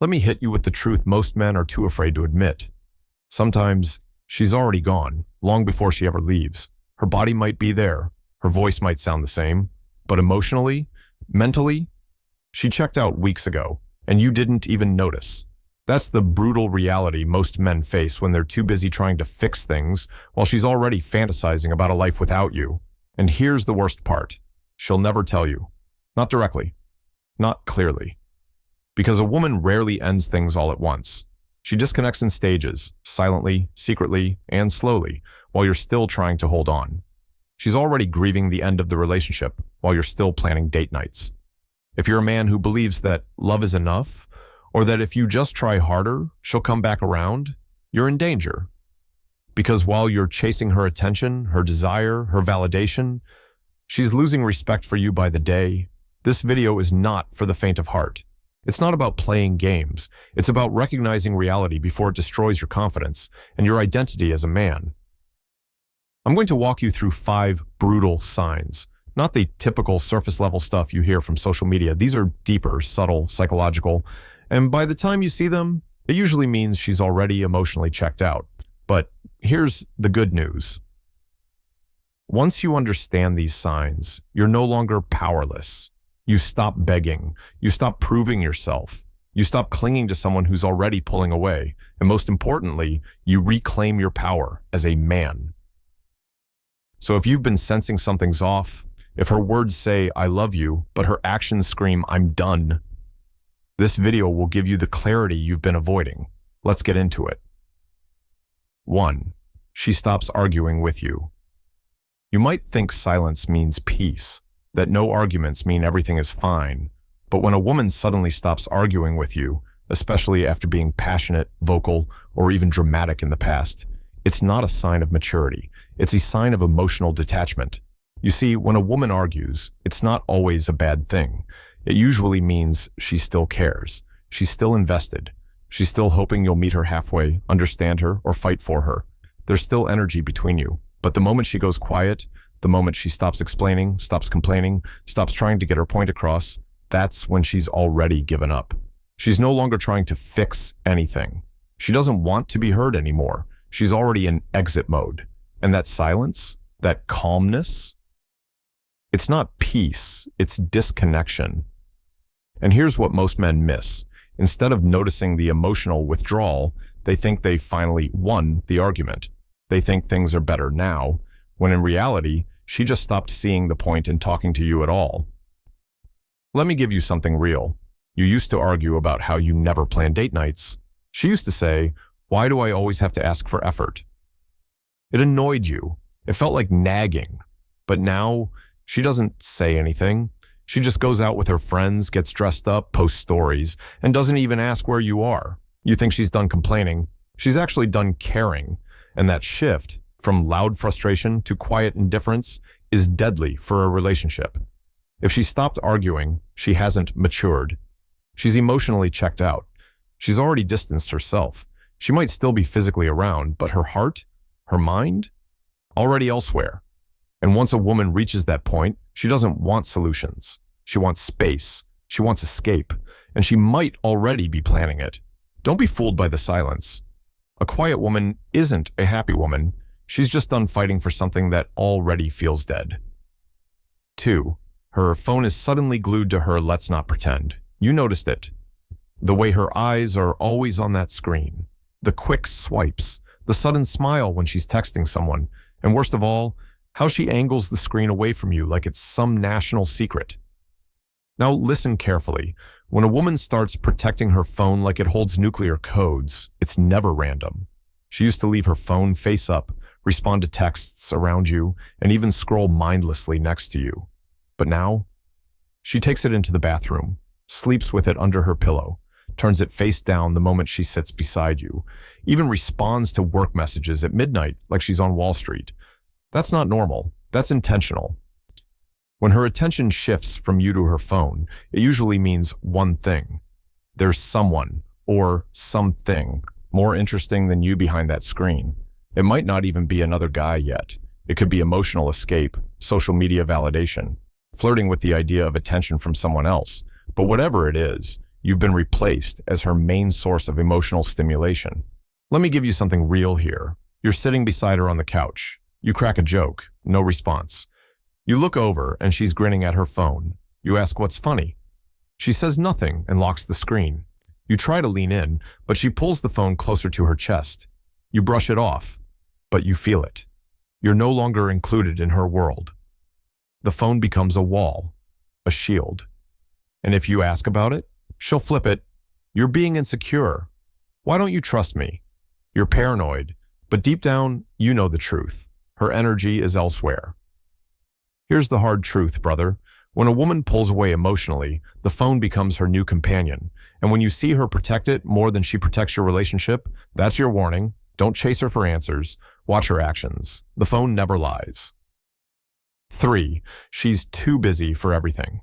Let me hit you with the truth most men are too afraid to admit. Sometimes she's already gone, long before she ever leaves. Her body might be there, her voice might sound the same, but emotionally, mentally, she checked out weeks ago, and you didn't even notice. That's the brutal reality most men face when they're too busy trying to fix things while she's already fantasizing about a life without you. And here's the worst part. She'll never tell you. Not directly. Not clearly. Because a woman rarely ends things all at once. She disconnects in stages, silently, secretly, and slowly, while you're still trying to hold on. She's already grieving the end of the relationship while you're still planning date nights. If you're a man who believes that love is enough, or that if you just try harder, she'll come back around, you're in danger. Because while you're chasing her attention, her desire, her validation, she's losing respect for you by the day. This video is not for the faint of heart. It's not about playing games. It's about recognizing reality before it destroys your confidence and your identity as a man. I'm going to walk you through 5 brutal signs, not the typical surface-level stuff you hear from social media. These are deeper, subtle, psychological, and by the time you see them, it usually means she's already emotionally checked out. But here's the good news. Once you understand these signs, you're no longer powerless. You stop begging. You stop proving yourself. You stop clinging to someone who's already pulling away. And most importantly, you reclaim your power as a man. So if you've been sensing something's off, if her words say, "I love you," but her actions scream, "I'm done," this video will give you the clarity you've been avoiding. Let's get into it. 1. She stops arguing with you. You might think silence means peace, that no arguments mean everything is fine. But when a woman suddenly stops arguing with you, especially after being passionate, vocal, or even dramatic in the past, it's not a sign of maturity. It's a sign of emotional detachment. You see, when a woman argues, it's not always a bad thing. It usually means she still cares. She's still invested. She's still hoping you'll meet her halfway, understand her, or fight for her. There's still energy between you. But the moment she goes quiet, the moment she stops explaining, stops complaining, stops trying to get her point across, that's when she's already given up. She's no longer trying to fix anything. She doesn't want to be heard anymore. She's already in exit mode. And that silence, that calmness, it's not peace, it's disconnection. And here's what most men miss. Instead of noticing the emotional withdrawal, they think they finally won the argument. They think things are better now, when in reality, she just stopped seeing the point in talking to you at all. Let me give you something real. You used to argue about how you never plan date nights. She used to say, "Why do I always have to ask for effort?" It annoyed you. It felt like nagging. But now, she doesn't say anything. She just goes out with her friends, gets dressed up, posts stories, and doesn't even ask where you are. You think she's done complaining. She's actually done caring. And that shift from loud frustration to quiet indifference is deadly for a relationship. If she stopped arguing, she hasn't matured. She's emotionally checked out. She's already distanced herself. She might still be physically around, but her heart, her mind, already elsewhere. And once a woman reaches that point, she doesn't want solutions. She wants space. She wants escape. And she might already be planning it. Don't be fooled by the silence. A quiet woman isn't a happy woman. She's just done fighting for something that already feels dead. 2. Her phone is suddenly glued to her let's not pretend. You noticed it. The way her eyes are always on that screen. The quick swipes. The sudden smile when she's texting someone. And worst of all, how she angles the screen away from you like it's some national secret. Now listen carefully. When a woman starts protecting her phone like it holds nuclear codes, it's never random. She used to leave her phone face up, respond to texts around you, and even scroll mindlessly next to you. But now, she takes it into the bathroom, sleeps with it under her pillow, turns it face down the moment she sits beside you, even responds to work messages at midnight like she's on Wall Street. That's not normal. That's intentional. When her attention shifts from you to her phone, it usually means one thing. There's someone or something more interesting than you behind that screen. It might not even be another guy yet. It could be emotional escape, social media validation, flirting with the idea of attention from someone else. But whatever it is, you've been replaced as her main source of emotional stimulation. Let me give you something real here. You're sitting beside her on the couch. You crack a joke, no response. You look over and she's grinning at her phone. You ask what's funny. She says nothing and locks the screen. You try to lean in, but she pulls the phone closer to her chest. You brush it off, but you feel it. You're no longer included in her world. The phone becomes a wall, a shield. And if you ask about it, she'll flip it. You're being insecure. Why don't you trust me? You're paranoid, but deep down, you know the truth. Her energy is elsewhere. Here's the hard truth, brother. When a woman pulls away emotionally, the phone becomes her new companion. And when you see her protect it more than she protects your relationship, that's your warning. Don't chase her for answers. Watch her actions. The phone never lies. 3. She's too busy for everything.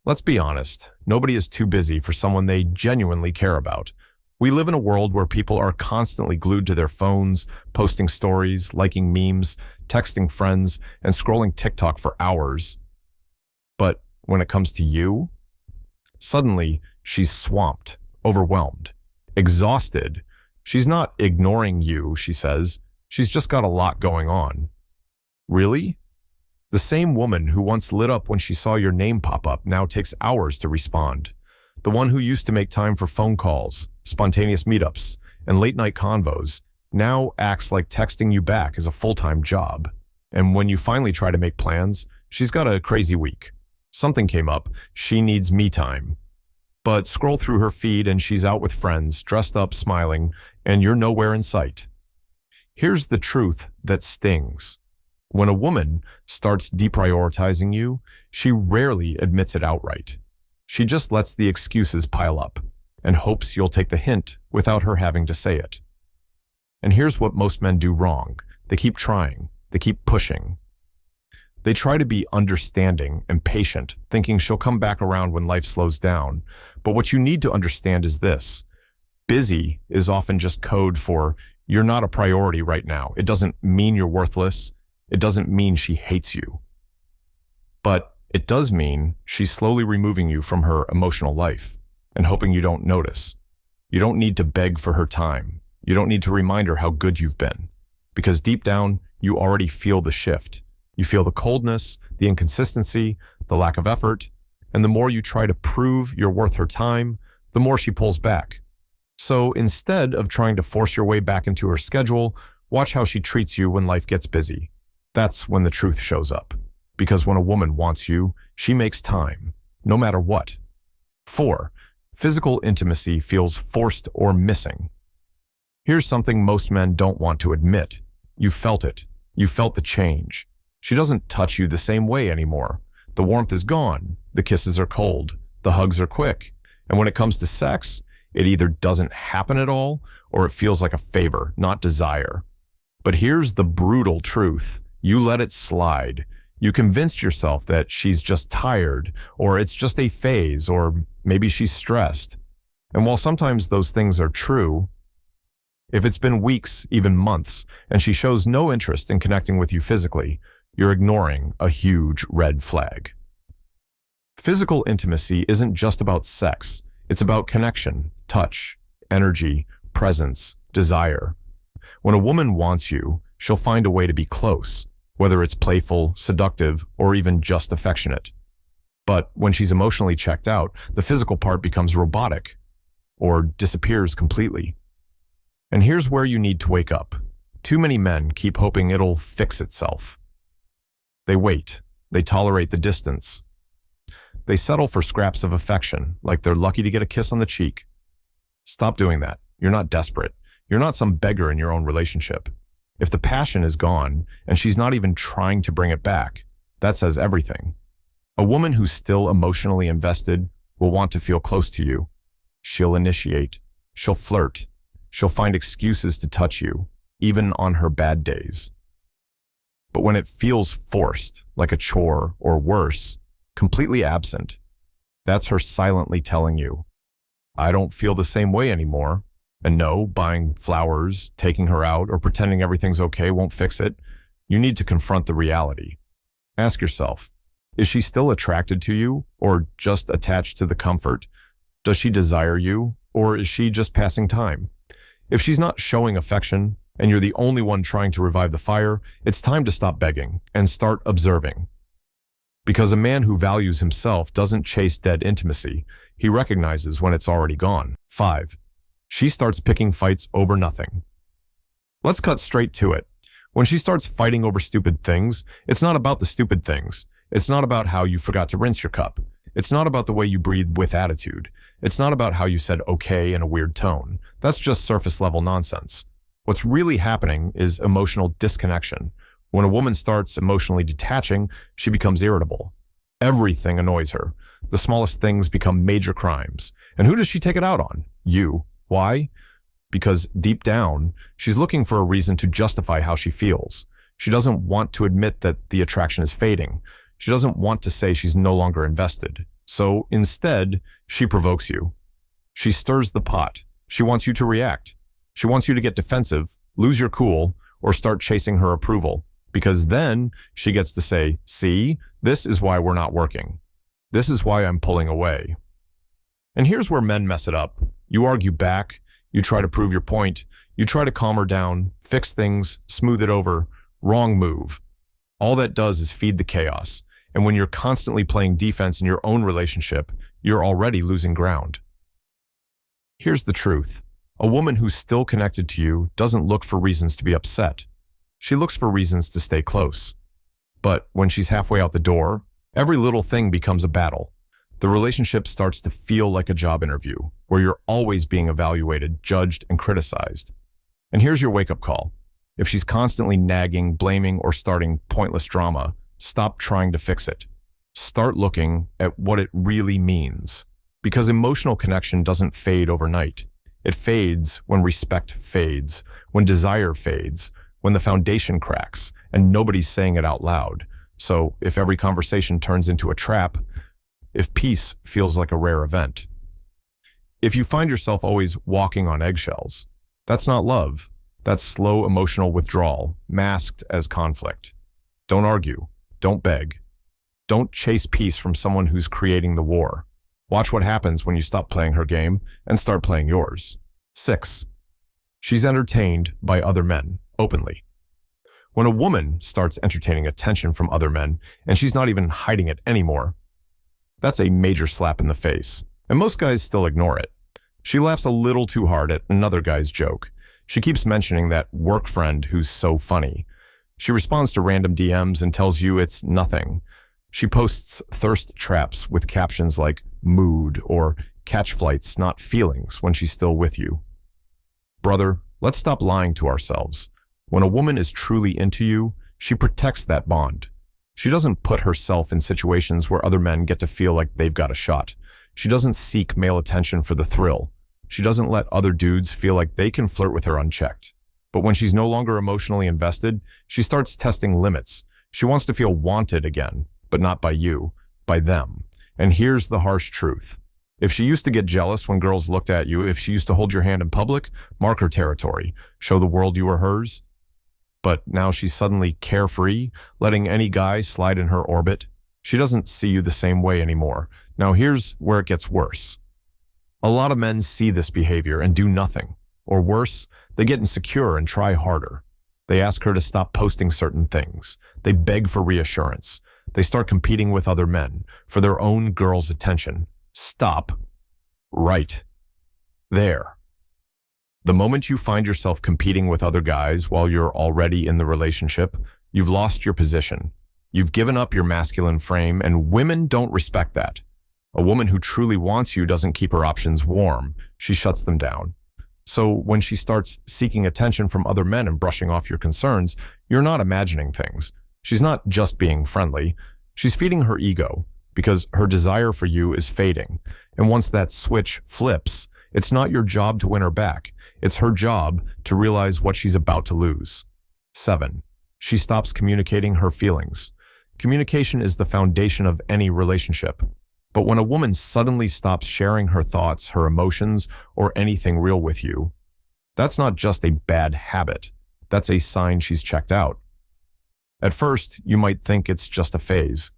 Let's be honest. Nobody is too busy for someone they genuinely care about. We live in a world where people are constantly glued to their phones, posting stories, liking memes, texting friends, and scrolling TikTok for hours. But when it comes to you, suddenly she's swamped, overwhelmed, exhausted. She's not ignoring you, she says. She's just got a lot going on. Really? The same woman who once lit up when she saw your name pop up now takes hours to respond. The one who used to make time for phone calls, spontaneous meetups, and late-night convos now acts like texting you back is a full-time job. And when you finally try to make plans, she's got a crazy week. Something came up, she needs me time. But scroll through her feed and she's out with friends, dressed up, smiling, and you're nowhere in sight. Here's the truth that stings. When a woman starts deprioritizing you, she rarely admits it outright. She just lets the excuses pile up and hopes you'll take the hint without her having to say it. And here's what most men do wrong. They keep trying. They keep pushing. They try to be understanding and patient, thinking she'll come back around when life slows down. But what you need to understand is this. Busy is often just code for you're not a priority right now. It doesn't mean you're worthless. It doesn't mean she hates you. But it does mean she's slowly removing you from her emotional life and hoping you don't notice. You don't need to beg for her time. You don't need to remind her how good you've been. Because deep down, you already feel the shift. You feel the coldness, the inconsistency, the lack of effort, and the more you try to prove you're worth her time, the more she pulls back. So instead of trying to force your way back into her schedule, watch how she treats you when life gets busy. That's when the truth shows up. Because when a woman wants you, she makes time, no matter what. 4. Physical intimacy feels forced or missing. Here's something most men don't want to admit. You felt it. You felt the change. She doesn't touch you the same way anymore. The warmth is gone. The kisses are cold. The hugs are quick. And when it comes to sex, it either doesn't happen at all or it feels like a favor, not desire. But here's the brutal truth. You let it slide. You convinced yourself that she's just tired, or it's just a phase, or maybe she's stressed. And while sometimes those things are true, if it's been weeks, even months, and she shows no interest in connecting with you physically, you're ignoring a huge red flag. Physical intimacy isn't just about sex. It's about connection, touch, energy, presence, desire. When a woman wants you, she'll find a way to be close, whether it's playful, seductive, or even just affectionate. But when she's emotionally checked out, the physical part becomes robotic or disappears completely. And here's where you need to wake up. Too many men keep hoping it'll fix itself. They wait. They tolerate the distance. They settle for scraps of affection, like they're lucky to get a kiss on the cheek. Stop doing that. You're not desperate. You're not some beggar in your own relationship. If the passion is gone, and she's not even trying to bring it back, that says everything. A woman who's still emotionally invested will want to feel close to you. She'll initiate. She'll flirt. She'll find excuses to touch you, even on her bad days. But when it feels forced, like a chore, or worse, completely absent, that's her silently telling you, I don't feel the same way anymore. And no, buying flowers, taking her out, or pretending everything's okay won't fix it. You need to confront the reality. Ask yourself, is she still attracted to you, or just attached to the comfort? Does she desire you, or is she just passing time? If she's not showing affection, and you're the only one trying to revive the fire, it's time to stop begging and start observing. Because a man who values himself doesn't chase dead intimacy. He recognizes when it's already gone. 5. She starts picking fights over nothing. Let's cut straight to it. When she starts fighting over stupid things, it's not about the stupid things. It's not about how you forgot to rinse your cup. It's not about the way you breathe with attitude. It's not about how you said okay in a weird tone. That's just surface level nonsense. What's really happening is emotional disconnection. When a woman starts emotionally detaching, she becomes irritable. Everything annoys her. The smallest things become major crimes. And who does she take it out on? You. Why? Because deep down, she's looking for a reason to justify how she feels. She doesn't want to admit that the attraction is fading. She doesn't want to say she's no longer invested. So instead, she provokes you. She stirs the pot. She wants you to react. She wants you to get defensive, lose your cool, or start chasing her approval. Because then she gets to say, see, this is why we're not working. This is why I'm pulling away. And here's where men mess it up. You argue back. You try to prove your point. You try to calm her down, fix things, smooth it over. Wrong move. All that does is feed the chaos. And when you're constantly playing defense in your own relationship, you're already losing ground. Here's the truth. A woman who's still connected to you doesn't look for reasons to be upset. She looks for reasons to stay close. But when she's halfway out the door, every little thing becomes a battle. The relationship starts to feel like a job interview, where you're always being evaluated, judged, and criticized. And here's your wake-up call. If she's constantly nagging, blaming, or starting pointless drama, stop trying to fix it. Start looking at what it really means. Because emotional connection doesn't fade overnight. It fades when respect fades, when desire fades, when the foundation cracks, and nobody's saying it out loud. So if every conversation turns into a trap, if peace feels like a rare event, if you find yourself always walking on eggshells, that's not love. That's slow emotional withdrawal, masked as conflict. Don't argue. Don't beg. Don't chase peace from someone who's creating the war. Watch what happens when you stop playing her game and start playing yours. 6. She's entertained by other men, openly. When a woman starts entertaining attention from other men, and she's not even hiding it anymore, that's a major slap in the face, and most guys still ignore it. She laughs a little too hard at another guy's joke. She keeps mentioning that work friend who's so funny. She responds to random DMs and tells you it's nothing. She posts thirst traps with captions like mood or catch flights, not feelings, when she's still with you. Brother, let's stop lying to ourselves. When a woman is truly into you, she protects that bond. She doesn't put herself in situations where other men get to feel like they've got a shot. She doesn't seek male attention for the thrill. She doesn't let other dudes feel like they can flirt with her unchecked. But when she's no longer emotionally invested, she starts testing limits. She wants to feel wanted again, but not by you, by them. And here's the harsh truth. If she used to get jealous when girls looked at you, if she used to hold your hand in public, mark her territory, show the world you were hers. But now she's suddenly carefree, letting any guy slide in her orbit. She doesn't see you the same way anymore. Now here's where it gets worse. A lot of men see this behavior and do nothing. Or worse, they get insecure and try harder. They ask her to stop posting certain things. They beg for reassurance. They start competing with other men for their own girl's attention. Stop. Right there. The moment you find yourself competing with other guys while you're already in the relationship, you've lost your position. You've given up your masculine frame, and women don't respect that. A woman who truly wants you doesn't keep her options warm. She shuts them down. So when she starts seeking attention from other men and brushing off your concerns, you're not imagining things. She's not just being friendly. She's feeding her ego because her desire for you is fading. And once that switch flips, it's not your job to win her back. It's her job to realize what she's about to lose. 7. She stops communicating her feelings. Communication is the foundation of any relationship. But when a woman suddenly stops sharing her thoughts, her emotions, or anything real with you, that's not just a bad habit. That's a sign she's checked out. At first, you might think it's just a phase.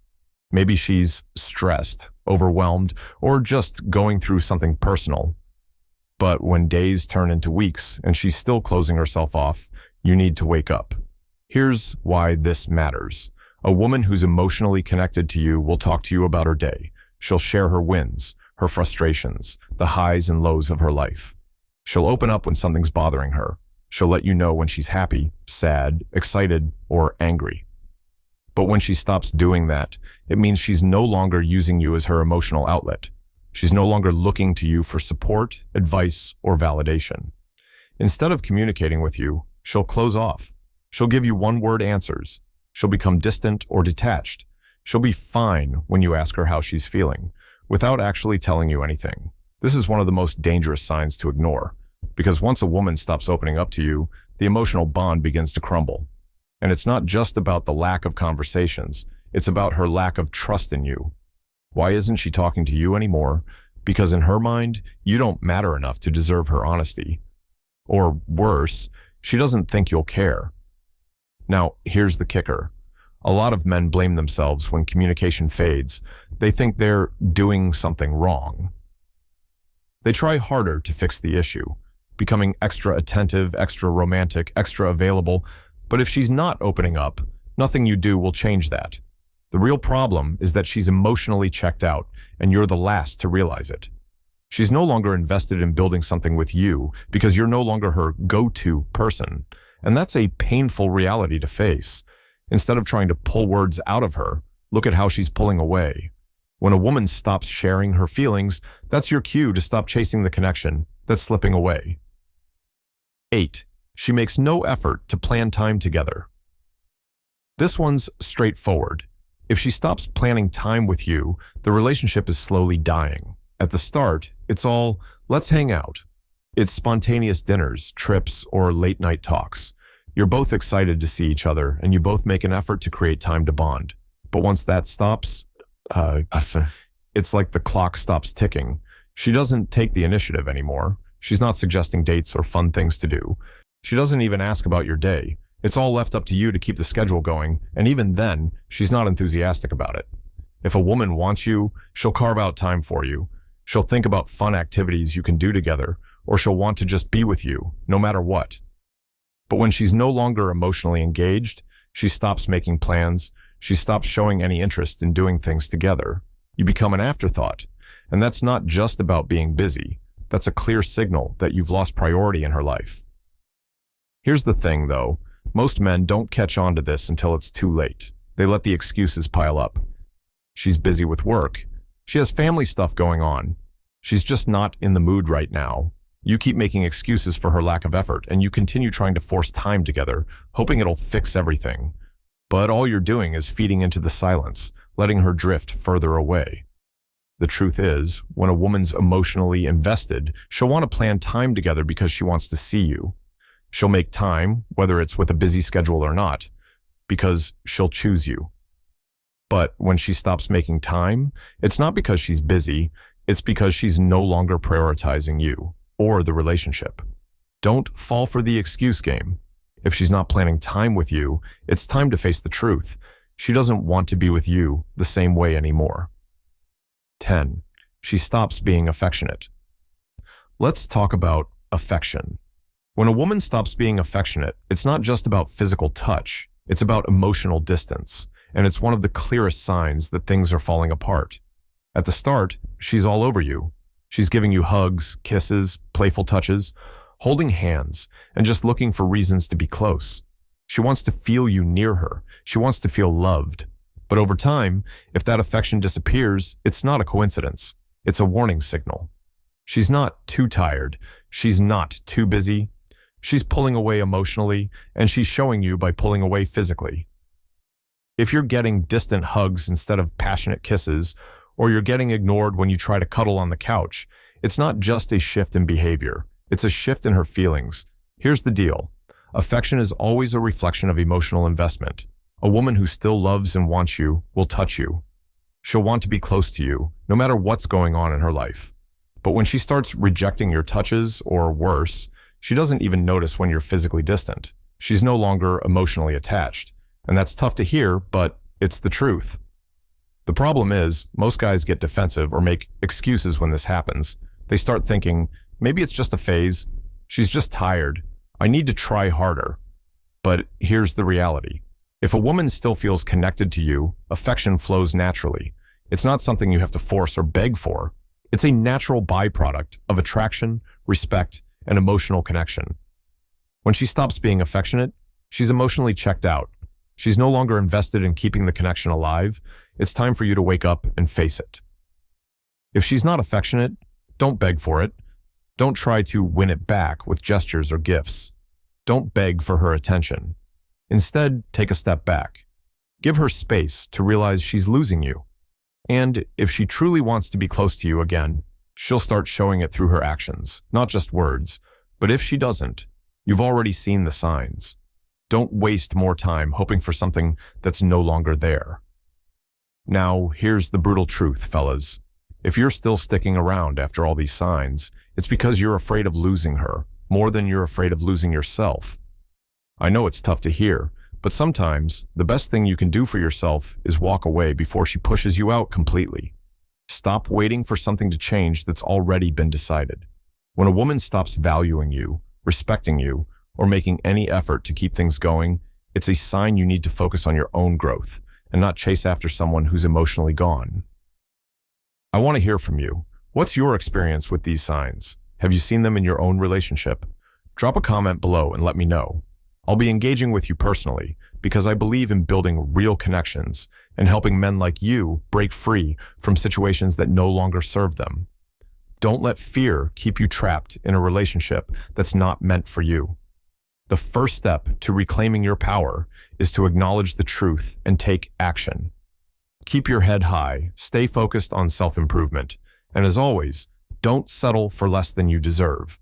Maybe she's stressed, overwhelmed, or just going through something personal. But when days turn into weeks and she's still closing herself off, you need to wake up. Here's why this matters. A woman who's emotionally connected to you will talk to you about her day. She'll share her wins, her frustrations, the highs and lows of her life. She'll open up when something's bothering her. She'll let you know when she's happy, sad, excited, or angry. But when she stops doing that, it means she's no longer using you as her emotional outlet. She's no longer looking to you for support, advice, or validation. Instead of communicating with you, she'll close off. She'll give you one-word answers. She'll become distant or detached. She'll be fine when you ask her how she's feeling, without actually telling you anything. This is one of the most dangerous signs to ignore, because once a woman stops opening up to you, the emotional bond begins to crumble. And it's not just about the lack of conversations, it's about her lack of trust in you. Why isn't she talking to you anymore? Because in her mind, you don't matter enough to deserve her honesty. Or worse, she doesn't think you'll care. Now, here's the kicker. A lot of men blame themselves when communication fades. They think they're doing something wrong. They try harder to fix the issue, becoming extra attentive, extra romantic, extra available. But if she's not opening up, nothing you do will change that. The real problem is that she's emotionally checked out, and you're the last to realize it. She's no longer invested in building something with you because you're no longer her go-to person. And that's a painful reality to face. Instead of trying to pull words out of her, look at how she's pulling away. When a woman stops sharing her feelings, that's your cue to stop chasing the connection that's slipping away. 8. She makes no effort to plan time together. This one's straightforward. If she stops planning time with you, the relationship is slowly dying. At the start, it's all, let's hang out. It's spontaneous dinners, trips, or late-night talks. You're both excited to see each other, and you both make an effort to create time to bond. But once that stops, it's like the clock stops ticking. She doesn't take the initiative anymore. She's not suggesting dates or fun things to do. She doesn't even ask about your day. It's all left up to you to keep the schedule going, and even then, she's not enthusiastic about it. If a woman wants you, she'll carve out time for you. She'll think about fun activities you can do together, or she'll want to just be with you, no matter what. But when she's no longer emotionally engaged, she stops making plans, she stops showing any interest in doing things together. You become an afterthought, and that's not just about being busy. That's a clear signal that you've lost priority in her life. Here's the thing, though. Most men don't catch on to this until it's too late. They let the excuses pile up. She's busy with work. She has family stuff going on. She's just not in the mood right now. You keep making excuses for her lack of effort, and you continue trying to force time together, hoping it'll fix everything. But all you're doing is feeding into the silence, letting her drift further away. The truth is, when a woman's emotionally invested, she'll want to plan time together because she wants to see you. She'll make time, whether it's with a busy schedule or not, because she'll choose you. But when she stops making time, it's not because she's busy, it's because she's no longer prioritizing you or the relationship. Don't fall for the excuse game. If she's not planning time with you, it's time to face the truth. She doesn't want to be with you the same way anymore. 10. She stops being affectionate. Let's talk about affection. When a woman stops being affectionate, it's not just about physical touch, it's about emotional distance, and it's one of the clearest signs that things are falling apart. At the start, she's all over you. She's giving you hugs, kisses, playful touches, holding hands, and just looking for reasons to be close. She wants to feel you near her. She wants to feel loved. But over time, if that affection disappears, it's not a coincidence. It's a warning signal. She's not too tired. She's not too busy. She's pulling away emotionally, and she's showing you by pulling away physically. If you're getting distant hugs instead of passionate kisses, or you're getting ignored when you try to cuddle on the couch, it's not just a shift in behavior. It's a shift in her feelings. Here's the deal. Affection is always a reflection of emotional investment. A woman who still loves and wants you will touch you. She'll want to be close to you, no matter what's going on in her life. But when she starts rejecting your touches, or worse, she doesn't even notice when you're physically distant. She's no longer emotionally attached. And that's tough to hear, but it's the truth. The problem is, most guys get defensive or make excuses when this happens. They start thinking, maybe it's just a phase. She's just tired. I need to try harder. But here's the reality. If a woman still feels connected to you, affection flows naturally. It's not something you have to force or beg for. It's a natural byproduct of attraction, respect, and emotional connection. When she stops being affectionate, she's emotionally checked out. She's no longer invested in keeping the connection alive. It's time for you to wake up and face it. If she's not affectionate, don't beg for it. Don't try to win it back with gestures or gifts. Don't beg for her attention. Instead, take a step back. Give her space to realize she's losing you. And if she truly wants to be close to you again, she'll start showing it through her actions, not just words. But if she doesn't, you've already seen the signs. Don't waste more time hoping for something that's no longer there. Now, here's the brutal truth, fellas. If you're still sticking around after all these signs, it's because you're afraid of losing her, more than you're afraid of losing yourself. I know it's tough to hear, but sometimes the best thing you can do for yourself is walk away before she pushes you out completely. Stop waiting for something to change that's already been decided. When a woman stops valuing you, respecting you, or making any effort to keep things going, it's a sign you need to focus on your own growth and not chase after someone who's emotionally gone. I want to hear from you. What's your experience with these signs? Have you seen them in your own relationship? Drop a comment below and let me know. I'll be engaging with you personally because I believe in building real connections and helping men like you break free from situations that no longer serve them. Don't let fear keep you trapped in a relationship that's not meant for you. The first step to reclaiming your power is to acknowledge the truth and take action. Keep your head high, stay focused on self-improvement, and as always, don't settle for less than you deserve.